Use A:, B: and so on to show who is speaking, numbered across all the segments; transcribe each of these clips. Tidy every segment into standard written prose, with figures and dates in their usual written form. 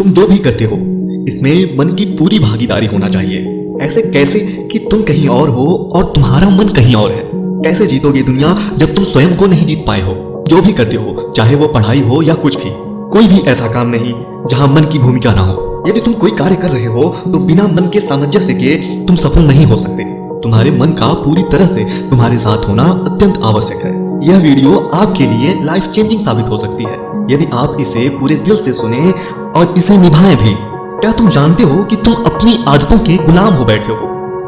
A: तुम जो भी करते हो इसमें मन की पूरी भागीदारी होना चाहिए। ऐसे कैसे कि तुम कहीं और हो और तुम्हारा मन कहीं और है। कैसे जीतोगे दुनिया जब तुम स्वयं को नहीं जीत पाए हो। जो भी करते हो, चाहे वो पढ़ाई हो या कुछ भी, कोई भी ऐसा काम नहीं जहां मन की भूमिका ना हो। यदि तुम कोई कार्य कर रहे हो तो बिना मन के सामंजस्य के तुम सफल नहीं हो सकते। तुम्हारे मन का पूरी तरह से तुम्हारे साथ होना अत्यंत आवश्यक है। यह वीडियो आपके लिए लाइफ चेंजिंग साबित हो सकती है यदि आप इसे पूरे दिल से सुने और इसे निभाएं भी। क्या तुम जानते हो कि तुम अपनी आदतों के गुलाम हो बैठे हो।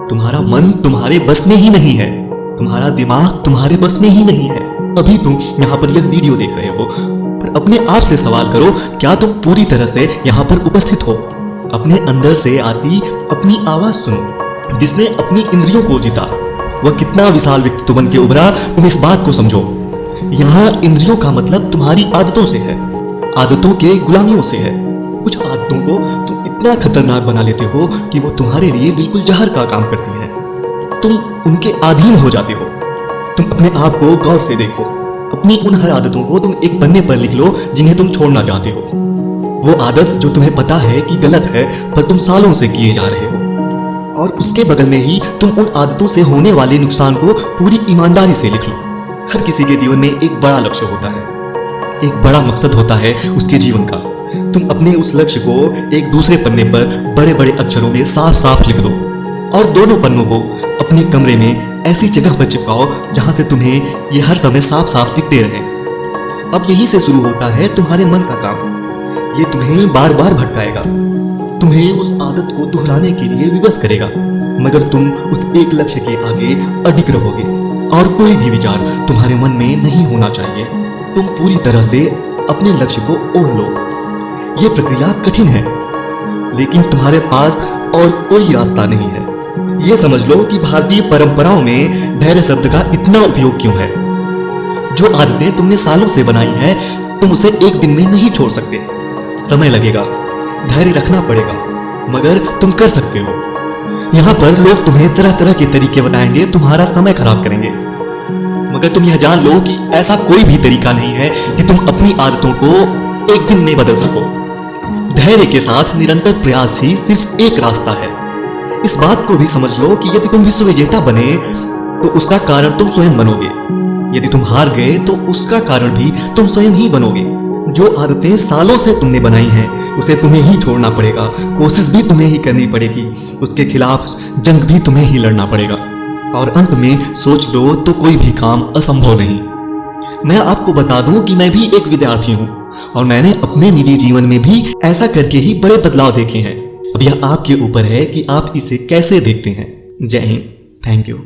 A: तुम्हारा मन तुम्हारे बस में ही नहीं है, तुम्हारा दिमाग तुम्हारे बस में ही नहीं है। अभी तुम यहाँ पर यह वीडियो देख रहे हो, पर अपने आप से सवाल करो, क्या तुम पूरी तरह से यहाँ पर उपस्थित हो। अपने अंदर से आती अपनी आवाज सुनो। जिसने अपनी इंद्रियों को जीता वह कितना विशाल व्यक्तित्व बन के उभरा, तुम इस बात को समझो। यहाँ इंद्रियों का मतलब तुम्हारी आदतों से है, आदतों के गुलामियों से है। कुछ आदतों को तुम इतना खतरनाक बना लेते हो कि वो तुम्हारे लिए बिल्कुल जहर का काम करती है। तुम उनके अधीन हो जाते हो। तुम अपने आप को गौर से देखो। अपनी उन हर आदतों को तुम एक पन्ने पर लिख लो जिन्हें तुम छोड़ना चाहते हो। वो आदत जो तुम्हें पता है कि गलत है पर तुम सालों से किए जा रहे हो। और उसके बगल में ही तुम उन आदतों से होने वाले नुकसान को पूरी ईमानदारी से लिख लो। हर किसी के जीवन में एक बड़ा लक्ष्य होता है, एक बड़ा मकसद होता है उसके जीवन का। तुम अपने उस लक्ष्य को एक दूसरे पन्ने पर बड़े बड़े अक्षरों में साफ साफ लिख दो और दोनों पन्नों को अपने कमरे में ऐसी जगह पर चिपकाओ जहां से तुम्हें ये हर समय साफ साफ दिखते रहे। अब यहीं से शुरू होता है तुम्हारे मन का काम। ये तुम्हें बार बार भटकाएगा, तुम्हें उस आदत को दोहराने के लिए विवश करेगा, मगर तुम उस एक लक्ष्य के आगे अडिग रहोगे और कोई भी विचार तुम्हारे मन में नहीं होना चाहिए। तुम पूरी तरह से अपने लक्ष्य को ओढ़ लो। ये प्रक्रिया कठिन है, लेकिन तुम्हारे पास और कोई रास्ता नहीं है। ये समझ लो कि भारतीय परंपराओं में धैर्य शब्द का इतना उपयोग क्यों है। जो आदतें तुमने सालों से बनाई है तुम उसे एक दिन में नहीं छोड़ सकते। समय लगेगा, धैर्य रखना पड़ेगा, मगर तुम कर सकते हो। यहाँ पर लोग तुम्हें तरह तरह के तरीके बताएंगे, तुम्हारा समय खराब करेंगे, मगर तुम यह जान लो कि ऐसा कोई भी तरीका नहीं है कि तुम अपनी आदतों को एक दिन में बदल सको। धैर्य के साथ निरंतर प्रयास ही सिर्फ एक रास्ता है। इस बात को भी समझ लो कि यदि तुम विश्व विजेता बने तो उसका कारण तुम स्वयं बनोगे। यदि तुम हार गए तो उसका कारण भी तुम स्वयं ही बनोगे। जो आदतें सालों से तुमने बनाई हैं उसे तुम्हें ही छोड़ना पड़ेगा। कोशिश भी तुम्हें ही करनी पड़ेगी, उसके खिलाफ जंग भी तुम्हें ही लड़ना पड़ेगा। और अंत में सोच लो तो कोई भी काम असंभव नहीं। मैं आपको बता दूं कि मैं भी एक विद्यार्थी हूं और मैंने अपने निजी जीवन में भी ऐसा करके ही बड़े बदलाव देखे हैं। अब यह आपके ऊपर है कि आप इसे कैसे देखते हैं। जय हिंद, थैंक यू।